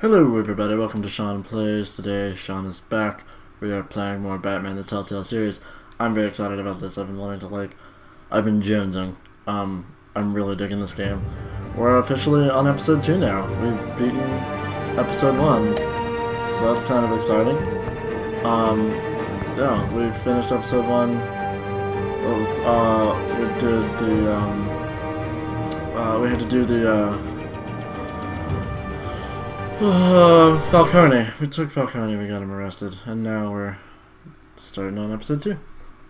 Hello everybody, welcome to SeanPlays. Today, Sean is back. We are playing more Batman the Telltale series. I'm very excited about this. I've been jonesing. I'm really digging this game. We're officially on episode 2 now. We've beaten episode 1, so that's kind of exciting. Yeah, we finished episode 1. We did the, we had to do the, Falcone. We took Falcone, we got him arrested, and now we're starting on episode 2.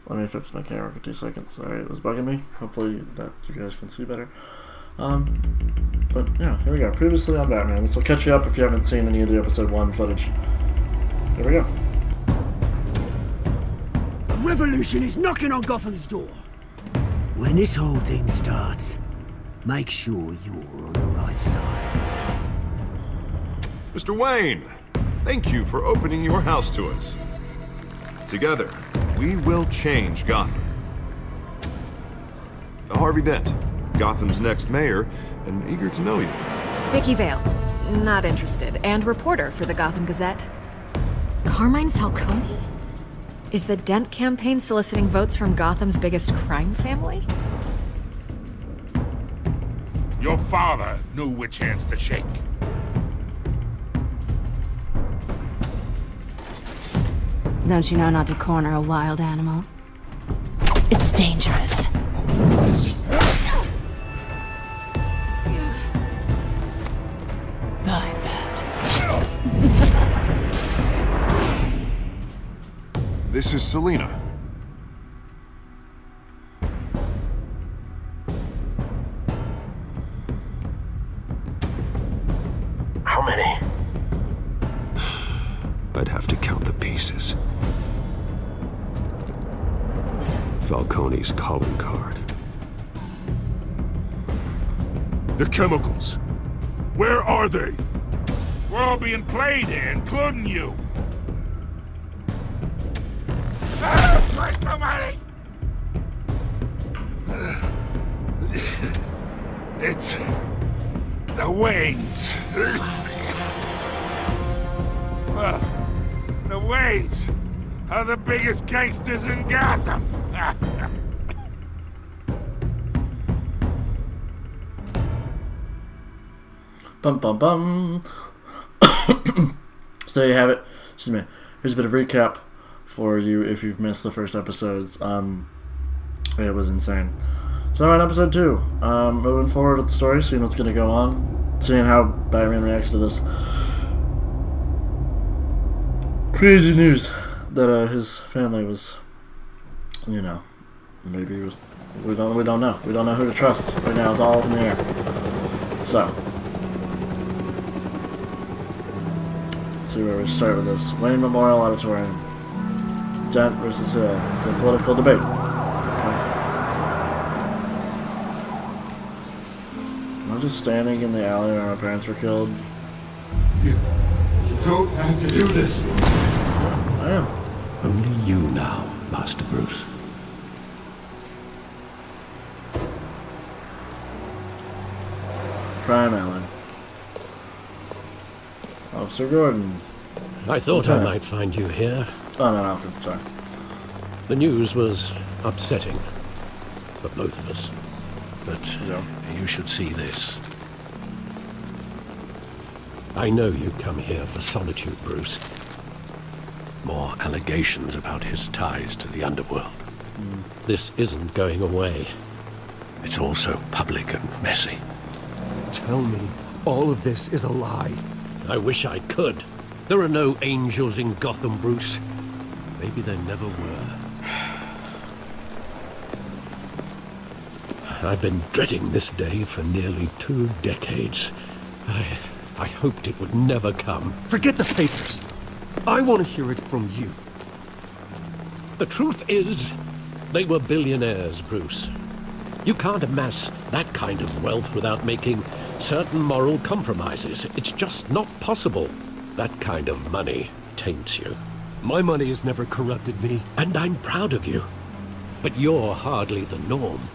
Let me fix my camera for 2 seconds. Sorry, it was bugging me. Hopefully that you guys can see better. But yeah, here we go. Previously on Batman. This will catch you up if you haven't seen any of the episode 1 footage. Here we go. A revolution is knocking on Gotham's door. When this whole thing starts, make sure you're on the right side. Mr. Wayne, thank you for opening your house to us. Together, we will change Gotham. Harvey Dent, Gotham's next mayor, and eager to know you. Vicky Vale, not interested, and reporter for the Gotham Gazette. Carmine Falcone? Is the Dent campaign soliciting votes from Gotham's biggest crime family? Your father knew which hands to shake. Don't you know not to corner a wild animal? It's dangerous. I bet. This is Selina. How many? I'd have to count the pieces. Falcone's calling card. The chemicals. Where are they? We're all being played here, including you. Where's the money? It's the Waynes. The Waynes are the biggest gangsters in Gotham. Bum bum bum. So there you have it. Excuse me. Here's a bit of recap for you if you've missed the first episodes. It was insane. So we're on episode 2. Moving forward with the story, seeing what's gonna go on, seeing how Batman reacts to this crazy news that his family was, you know, maybe was, we don't know. We don't know who to trust. Right now it's all up in the air. So let's see where we start with this. Wayne Memorial Auditorium. Dent versus Hill. It's a political debate. Okay. Am I just standing in the alley where my parents were killed? You don't have to do this. I am. Only you now, Master Bruce. Crime Alley. Officer Gordon. I thought I might find you here. Oh no, Alfred, sorry. The news was upsetting for both of us. But Yeah. you should see this. I know you come here for solitude, Bruce. More allegations about his ties to the underworld. This isn't going away. It's all so public and messy. Tell me, all of this is a lie. I wish I could. There are no angels in Gotham, Bruce. Maybe there never were. I've been dreading this day for nearly 2 decades. I hoped it would never come. Forget the papers. I want to hear it from you. The truth is, they were billionaires, Bruce. You can't amass that kind of wealth without making certain moral compromises. It's just not possible. That kind of money taints you. My money has never corrupted me. And I'm proud of you. But you're hardly the norm.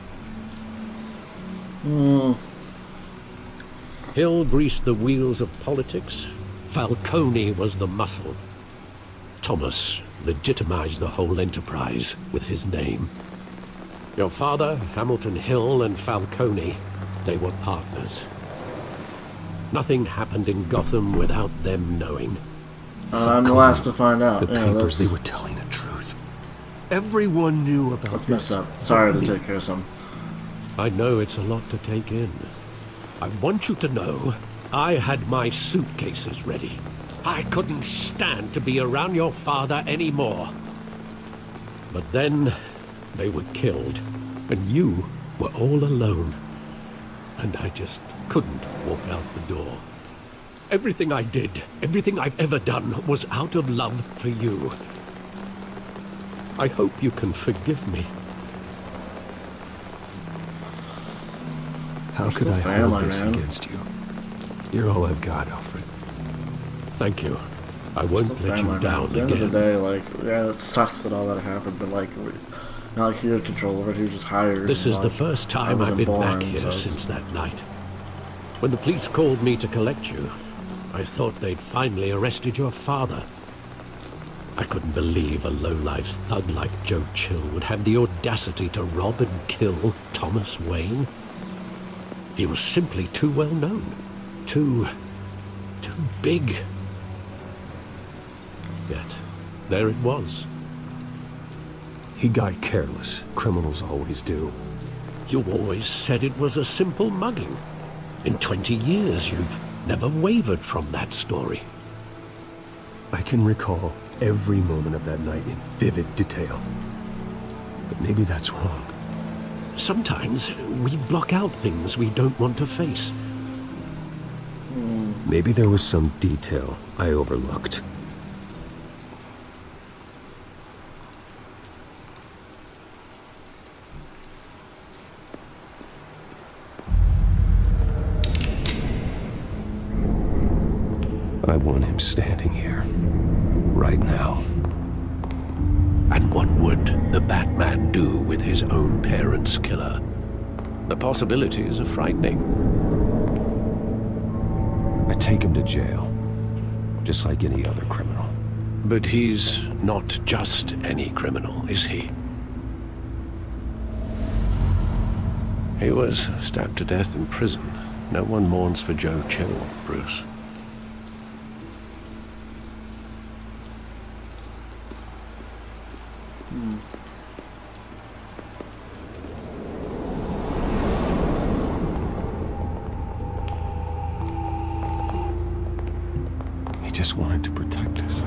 Hill greased the wheels of politics. Falcone was the muscle. Thomas legitimized the whole enterprise with his name. Your father, Hamilton Hill, and Falcone, they were partners. Nothing happened in Gotham without them knowing. I'm the last to find out. The papers, they were telling the truth. Everyone knew about That's this. messed up. Sorry to take care of some. I know it's a lot to take in. I want you to know, I had my suitcases ready. I couldn't stand to be around your father anymore. But then, they were killed, and you were all alone. And I just couldn't walk out the door. Everything I did, everything I've ever done, was out of love for you. I hope you can forgive me. How could I hold this against you? You're all I've got, Alfred. Thank you. I won't let you down At the end again. of the day, like, yeah, it sucks that all that happened, but like, not like he had control over it, he was just hired. This is the first time I've been back here since that night. When the police called me to collect you, I thought they'd finally arrested your father. I couldn't believe a low-life thug like Joe Chill would have the audacity to rob and kill Thomas Wayne. He was simply too well known. Too big. Yet, there it was. He got careless. Criminals always do. You always said it was a simple mugging. In 20 years, you've never wavered from that story. I can recall every moment of that night in vivid detail. But maybe that's wrong. Sometimes we block out things we don't want to face. Maybe there was some detail I overlooked. I want him standing here, right now. And what would the Batman do with his own parents' killer? The possibilities are frightening. I take him to jail, just like any other criminal. But he's not just any criminal, is he? He was stabbed to death in prison. No one mourns for Joe Chill, Bruce. He just wanted to protect us.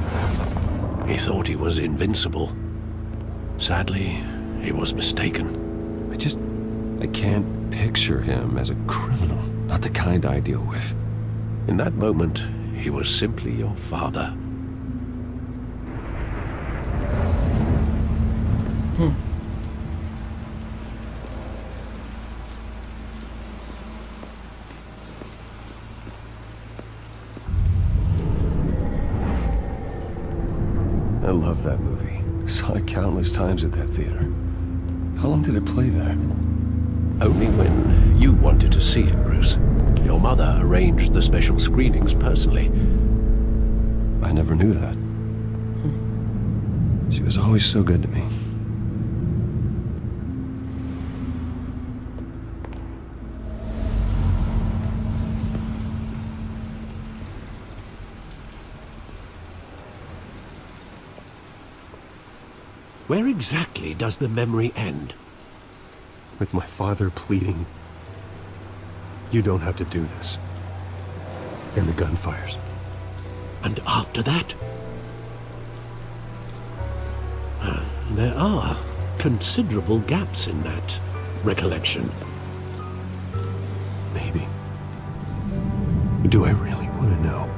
He thought he was invincible. Sadly, he was mistaken. I can't picture him as a criminal. Not the kind I deal with. In that moment, he was simply your father. I love that movie. Saw it countless times at that theater. How long did it play there? Only when you wanted to see it, Bruce. Your mother arranged the special screenings personally. I never knew that. She was always so good to me. Where exactly does the memory end? With my father pleading, "You don't have to do this." And the gunfires. And after that? There are considerable gaps in that recollection. Maybe. Do I really want to know?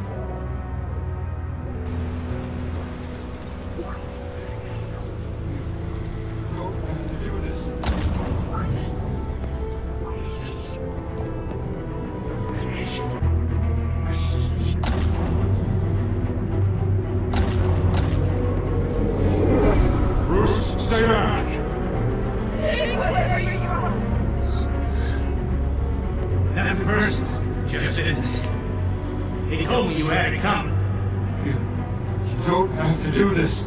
Stay back! Nothing personal, just business. He told me don't have to do this.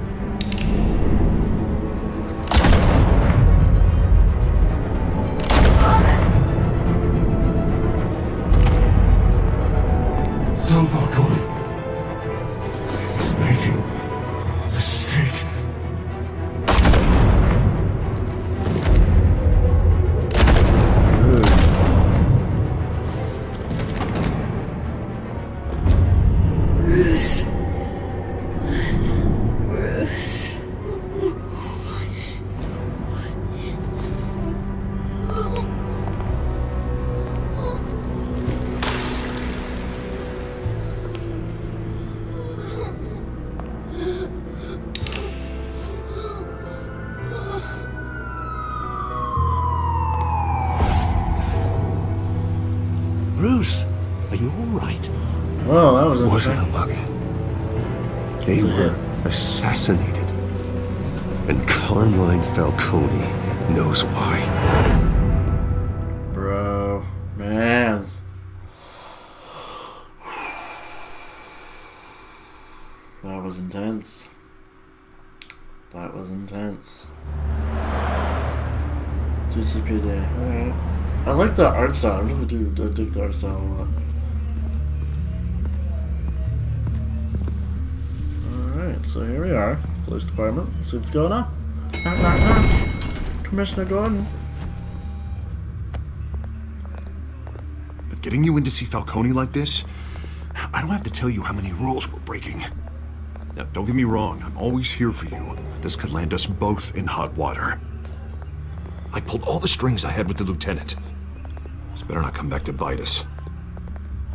Don Falcone. He's making a mistake. Bruce, are you all right? Oh, that was It wasn't a interesting. mug. They were assassinated. And Carmine Falcone knows why. Bro, man. That was intense. That was intense. TCPD. Alright. I like the art style. I really do. I dig the art style a lot. Alright, so here we are. Police department. Let's see what's going on. Commissioner Gordon. But getting you in to see Falcone like this, I don't have to tell you how many rules we're breaking. Now, don't get me wrong, I'm always here for you. This could land us both in hot water. I pulled all the strings I had with the lieutenant. This better not come back to bite us.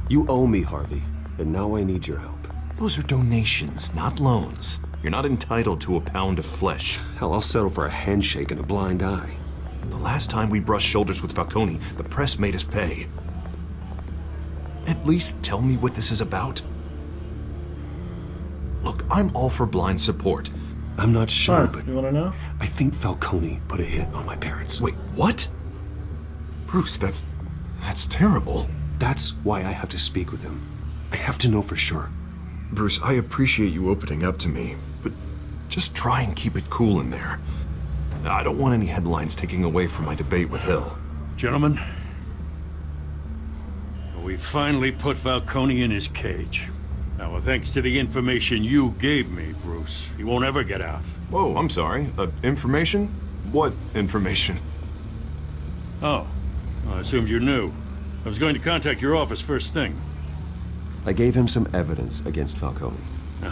You owe me, Harvey, and now I need your help. Those are donations, not loans. You're not entitled to a pound of flesh. Hell, I'll settle for a handshake and a blind eye. The last time we brushed shoulders with Falcone, the press made us pay. At least tell me what this is about. Look, I'm all for blind support. I'm not sure, but you wanna know? I think Falcone put a hit on my parents. Wait, what? Bruce, that's terrible. That's why I have to speak with him. I have to know for sure. Bruce, I appreciate you opening up to me, but just try and keep it cool in there. I don't want any headlines taking away from my debate with Hill. Gentlemen, we finally put Falcone in his cage. Now, thanks to the information you gave me, Bruce, he won't ever get out. Whoa, I'm sorry. Information? What information? Oh, well, I assumed you knew. I was going to contact your office first thing. I gave him some evidence against Falcone.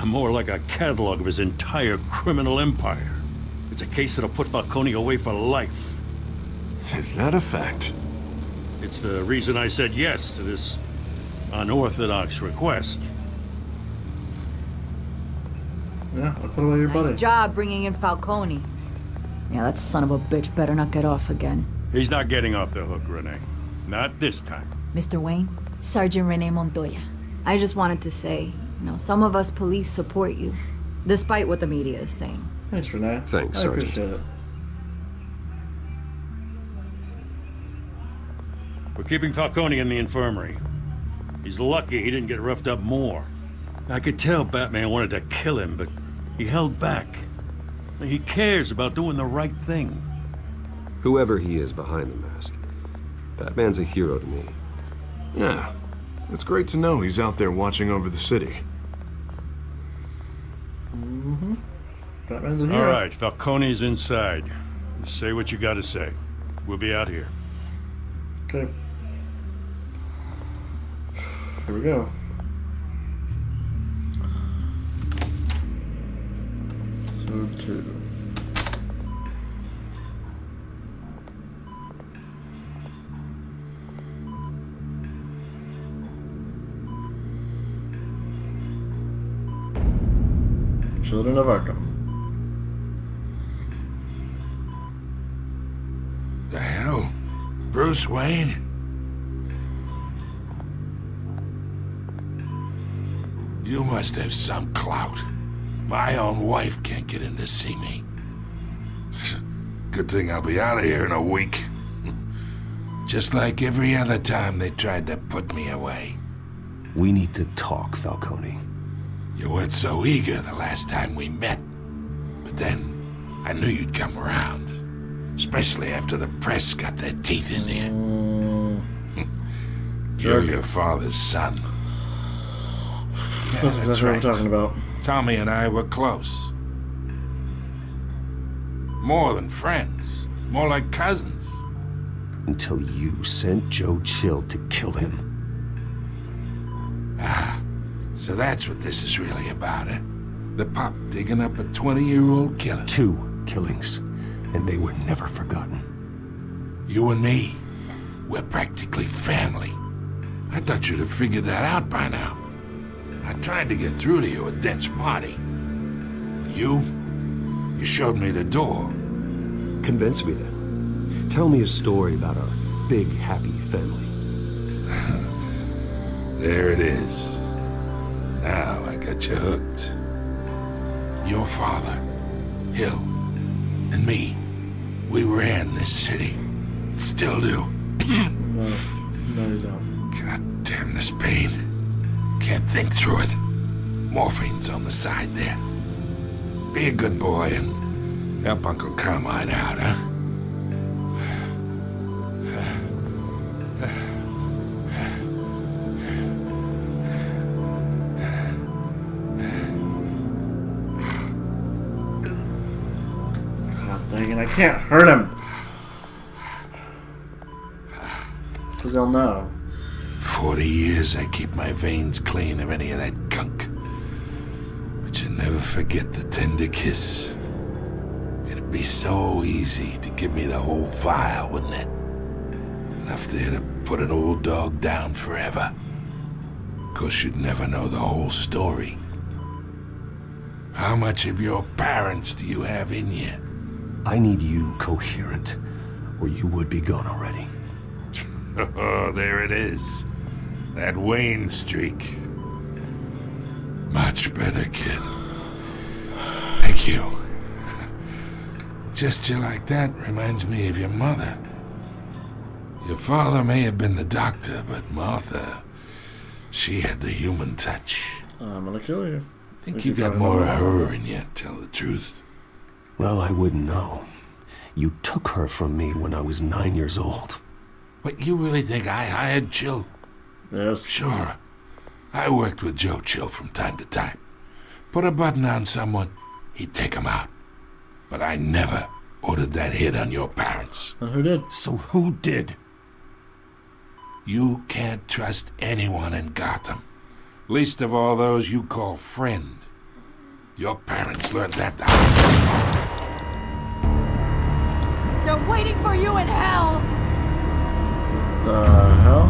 More like a catalog of his entire criminal empire. It's a case that'll put Falcone away for life. Is that a fact? It's the reason I said yes to this unorthodox request. Yeah, I'll put away your buddy. Nice job bringing in Falcone. Yeah, that son of a bitch better not get off again. He's not getting off the hook, Renee. Not this time. Mr. Wayne, Sergeant Renee Montoya. I just wanted to say, some of us police support you, despite what the media is saying. Thanks, Renee. Thanks, I Sergeant. appreciate it. We're keeping Falcone in the infirmary. He's lucky he didn't get roughed up more. I could tell Batman wanted to kill him, but he held back. He cares about doing the right thing. Whoever he is behind the mask, Batman's a hero to me. Yeah, it's great to know he's out there watching over the city. Mm-hmm. Batman's a hero. All right, Falcone's inside. Say what you gotta say. We'll be out here. Okay. Here we go. Episode 2. Children of Arkham. The hell? Bruce Wayne? You must have some clout. My own wife can't get in to see me. Good thing I'll be out of here in a week. Just like every other time they tried to put me away. We need to talk, Falcone. You weren't so eager the last time we met. But then, I knew you'd come around. Especially after the press got their teeth in you. You're your father's son. Yeah, That's exactly what I'm talking about. Tommy and I were close. More than friends. More like cousins. Until you sent Joe Chill to kill him. Ah, so that's what this is really about, eh? The pup digging up a 20-year-old killer. 2 killings, and they were never forgotten. You and me, we're practically family. I thought you'd have figured that out by now. I tried to get through to you at Dent's party. You showed me the door. Convince me then. Tell me a story about our big, happy family. There it is. Now I got you hooked. Your father, Hill, and me, we ran this city. Still do. No, you don't. God damn this pain. Can't think through it. Morphine's on the side there. Be a good boy and help Uncle Carmine out, huh? God dang it, I can't hurt him. Because they'll know. 40 years I keep my veins clean of any of that gunk. But you never forget the tender kiss. It'd be so easy to give me the whole vial, wouldn't it? Enough there to put an old dog down forever. Of course, you'd never know the whole story. How much of your parents do you have in you? I need you coherent, or you would be gone already. Oh, there it is. That Wayne streak. Much better, kid. Thank you. Gesture like that reminds me of your mother. Your father may have been the doctor, but Martha, she had the human touch. I'm gonna kill you. I think you got more of her in you, tell the truth. Well, I wouldn't know. You took her from me when I was 9 years old. What, you really think I hired Chill? Yes. Sure. I worked with Joe Chill from time to time. Put a button on someone, he'd take him out. But I never ordered that hit on your parents. And who did? So who did? You can't trust anyone in Gotham. Least of all those you call friend. Your parents learned that the They're waiting for you in hell! The hell?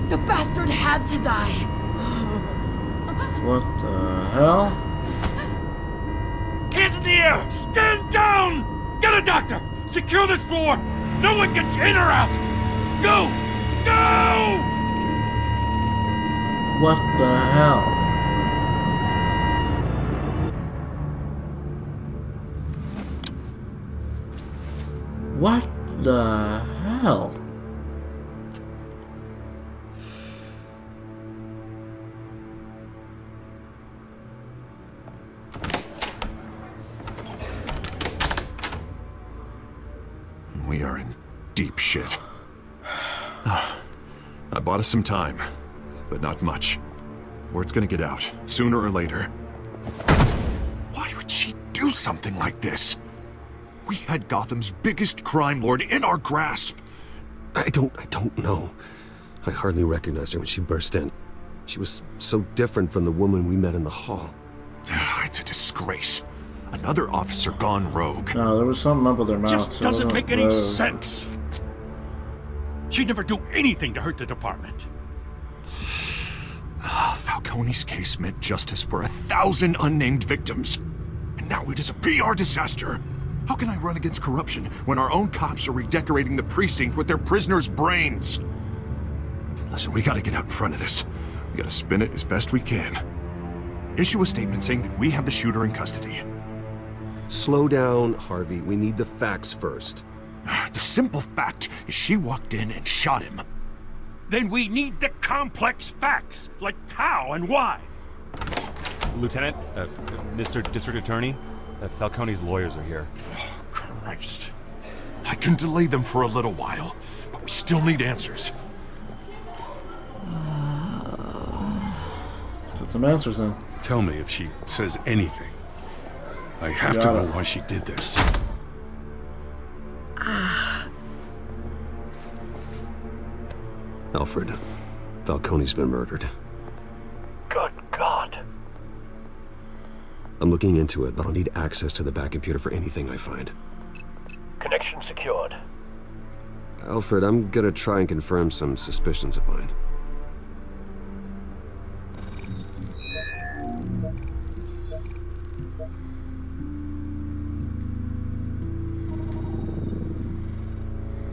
The bastard had to die. What the hell? Hands in the air! Stand down! Get a doctor! Secure this floor! No one gets in or out! Go! Go! What the hell? What the hell? We are in deep shit. I bought us some time, but not much. Word's gonna get out, sooner or later. Why would she do something like this? We had Gotham's biggest crime lord in our grasp. I don't know. I hardly recognized her when she burst in. She was so different from the woman we met in the hall. It's a disgrace. Another officer gone rogue. No, there was something up with their mouth. Just doesn't make any rogue. sense. She'd never do anything to hurt the department. Falcone's case meant justice for 1,000 unnamed victims. And now it is a PR disaster. How can I run against corruption when our own cops are redecorating the precinct with their prisoners' brains? Listen, we gotta get out in front of this. We gotta spin it as best we can. Issue a statement saying that we have the shooter in custody. Slow down, Harvey. We need the facts first. The simple fact is she walked in and shot him. Then we need the complex facts, like how and why. Lieutenant, Mr. District Attorney, Falcone's lawyers are here. Oh, Christ. I can delay them for a little while, but we still need answers. Let's get some answers then. Tell me if she says anything. I have to know why she did this. Alfred, Falcone's been murdered. Good God. I'm looking into it, but I'll need access to the back computer for anything I find. Connection secured. Alfred, I'm gonna try and confirm some suspicions of mine.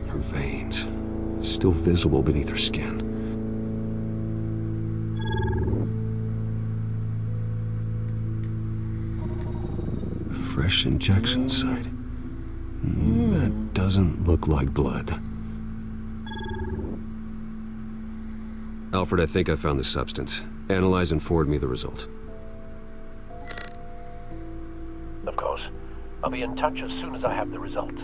Her veins, still visible beneath her skin. Fresh injection site. That doesn't look like blood. Alfred, I think I found the substance. Analyze and forward me the result. Of course. I'll be in touch as soon as I have the results.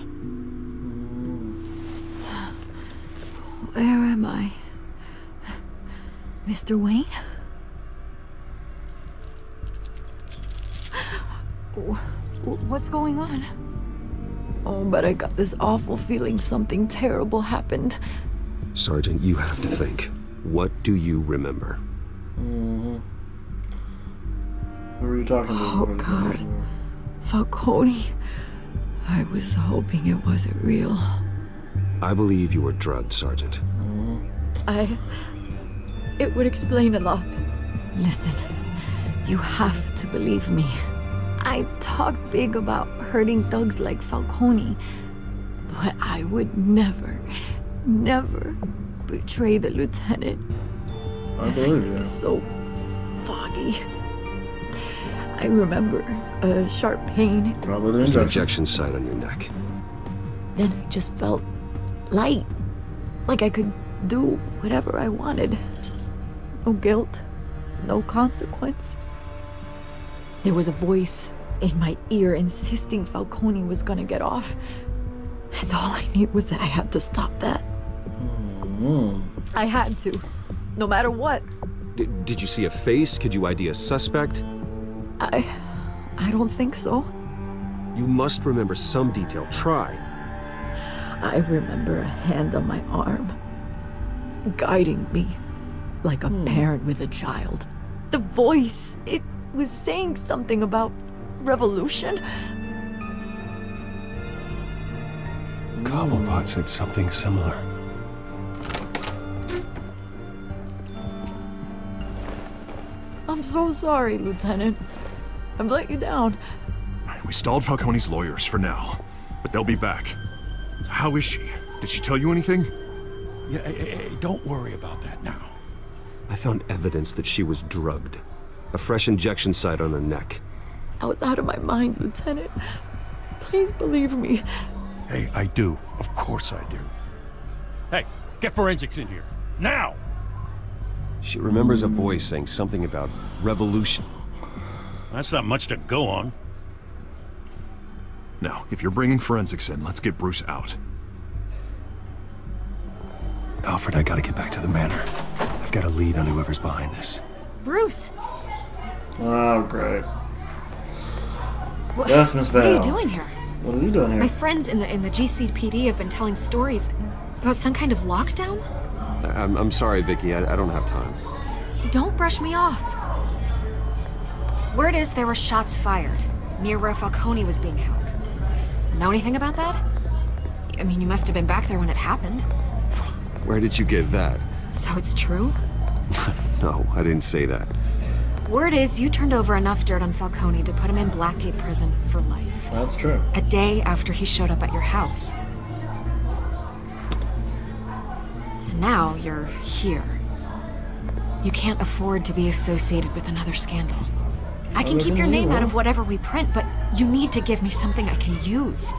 Where am I? Mr. Wayne? What's going on? Oh, but I got this awful feeling something terrible happened. Sergeant, you have to think. What do you remember? Who are you talking to? Oh, God. Falcone. I was hoping it wasn't real. I believe you were drugged, Sergeant. It would explain a lot. Listen, you have to believe me. I talked big about hurting thugs like Falcone, but I would never betray the lieutenant. I believe you. It's so foggy. I remember a sharp pain. Probably the There's an injection site on your neck. Then I just felt light, like I could do whatever I wanted. No guilt, no consequence. There was a voice in my ear insisting Falcone was gonna get off. And all I knew was that I had to stop that. I had to, no matter what. Did you see a face? Could you ID a suspect? I don't think so. You must remember some detail. Try. I remember a hand on my arm, guiding me like a parent with a child. The voice, it was saying something about revolution. Cobblepot said something similar. I'm so sorry, Lieutenant. I've let you down. We stalled Falcone's lawyers for now, but they'll be back. How is she? Did she tell you anything? Yeah, hey, don't worry about that now. I found evidence that she was drugged. A fresh injection site on her neck. I was out of my mind, Lieutenant. Please believe me. Hey, I do. Of course I do. Hey, get forensics in here. Now! She remembers a voice saying something about revolution. That's not much to go on. Now, if you're bringing forensics in, let's get Bruce out. Alfred, I gotta get back to the manor. I've got a lead on whoever's behind this. Bruce! Oh, great. Yes, Miss Vale. What are you doing here? What are you doing here? My friends in the GCPD have been telling stories about some kind of lockdown. I'm sorry, Vicky. I don't have time. Don't brush me off. Word is there were shots fired near where Falcone was being held. Know anything about that? I mean, you must have been back there when it happened. Where did you get that? So it's true? No, I didn't say that. Word is you turned over enough dirt on Falcone to put him in Blackgate Prison for life. That's true. A day after he showed up at your house. And now you're here. You can't afford to be associated with another scandal. I can keep your name out of whatever we print, but you need to give me something I can use.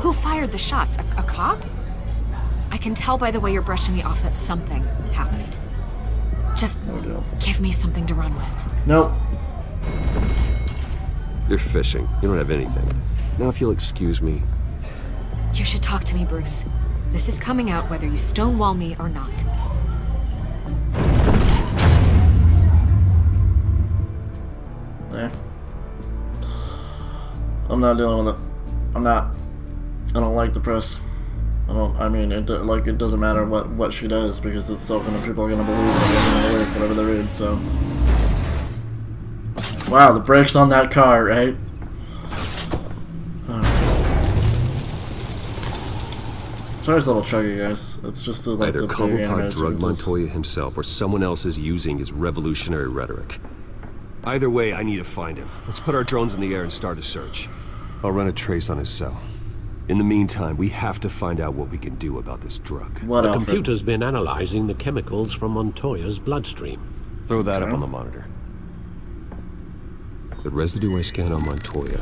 Who fired the shots? A cop? I can tell by the way you're brushing me off that something happened. Just give me something to run with. Nope. You're fishing. You don't have anything. Now if you'll excuse me. You should talk to me, Bruce. This is coming out whether you stonewall me or not. Yeah. I'm not dealing with it. I'm not. I don't like the press. I mean, it doesn't matter what she does, because it's still people are gonna believe it, they're gonna believe whatever they read, so. Wow, the brakes on that car, right? Sorry it's a little chuggy, guys. It's just the, like, either the big Cobblepot animated drugged sequences. Montoya himself, or someone else is using his revolutionary rhetoric. Either way, I need to find him. Let's put our drones in the air and start a search. I'll run a trace on his cell. In the meantime, we have to find out what we can do about this drug. The computer's been analyzing the chemicals from Montoya's bloodstream. Throw that up on the monitor. The residue I scanned on Montoya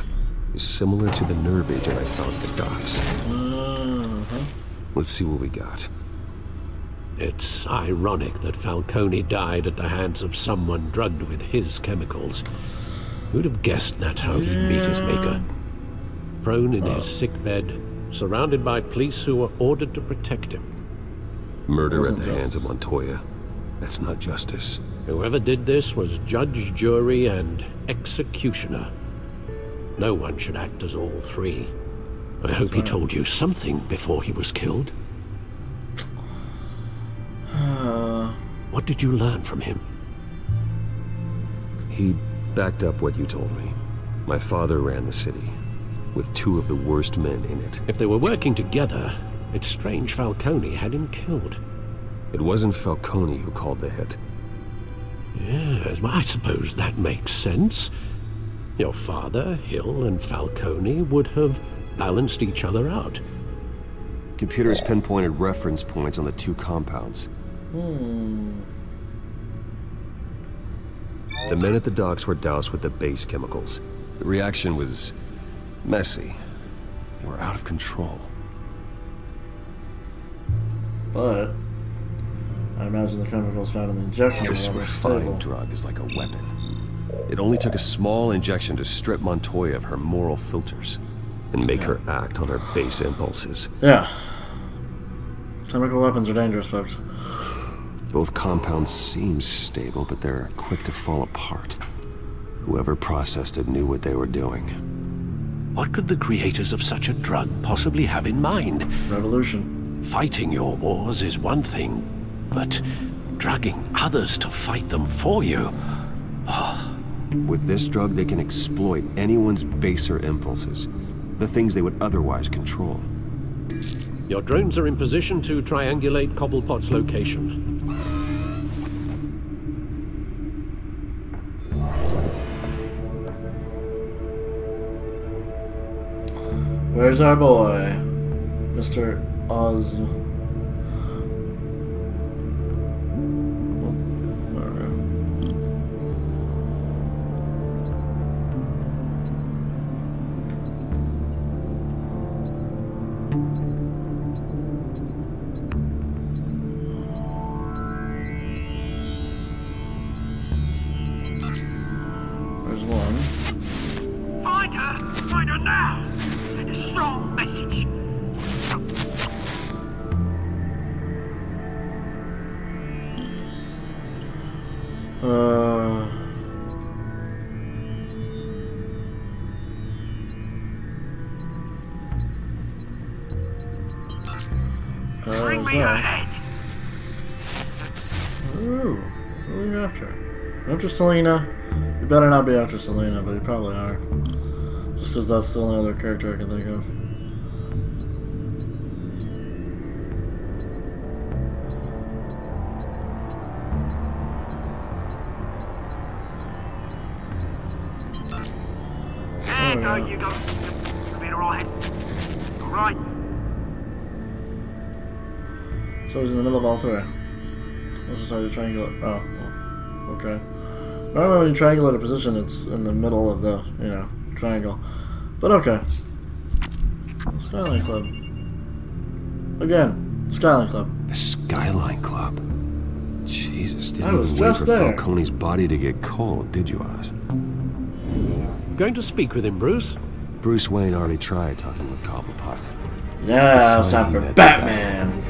is similar to the nerve agent I found at the docks. Let's see what we got. It's ironic that Falcone died at the hands of someone drugged with his chemicals. Who'd have guessed that's how he'd meet his maker? Prone in his sickbed, surrounded by police who were ordered to protect him. Murder at the hands of Montoya. That's not justice. Whoever did this was judge, jury, and executioner. No one should act as all three. I hope he told you something before he was killed. What did you learn from him? He backed up what you told me. My father ran the city, with two of the worst men in it. If they were working together, it's strange Falcone had him killed. It wasn't Falcone who called the hit. Yes, well, I suppose that makes sense. Your father, Hill, and Falcone would have balanced each other out. Computers pinpointed reference points on the two compounds. The men at the docks were doused with the base chemicals. The reaction was messy. They were out of control. But I imagine the chemicals found in the injection This were refined stable. drug is like a weapon. It only took a small injection to strip Montoya of her moral filters and make her act on her base impulses. Yeah. Chemical weapons are dangerous, folks. Both compounds seem stable, but they're quick to fall apart. Whoever processed it knew what they were doing. What could the creators of such a drug possibly have in mind? Revolution. Fighting your wars is one thing, but drugging others to fight them for you? With this drug, they can exploit anyone's baser impulses, the things they would otherwise control. Your drones are in position to triangulate Cobblepot's location. Where's our boy? Mr. Oz. There's one. Find her! Find her now! Send a strong message. Bring me her head. Ooh, who are you after? After Selena? You better not be after Selena, but you probably are. Just because that's the only other character I can think of. There go, you go. You'll be alright. Alright. So he's in the middle of all three. Let's just how you triangulate. Oh, well, okay. Normally when you triangulate a position, it's in the middle of the, you know, triangle. But okay. Skyline Club. Again. Skyline Club. The Skyline Club? Jesus, I didn't was even wait just for there. Falcone's body to get cold, did you, Oz? Going to speak with him, Bruce? Bruce Wayne already tried talking with Cobblepot. Yeah, it's time for Batman.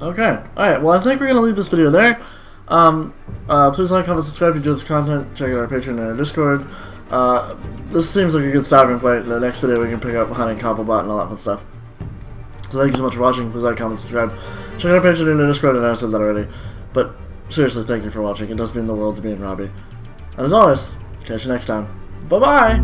Okay, alright, well I think we're going to leave this video there. Please like, comment, subscribe if you enjoy this content. Check out our Patreon and our Discord. This seems like a good stopping point. In the next video we can pick up hunting Cobblepot and all that fun stuff. So thank you so much for watching. Please like, comment, subscribe. Check out our Patreon and our Discord, and I said that already. But seriously, thank you for watching. It does mean the world to me and Robbie. And as always, catch you next time. Bye-bye!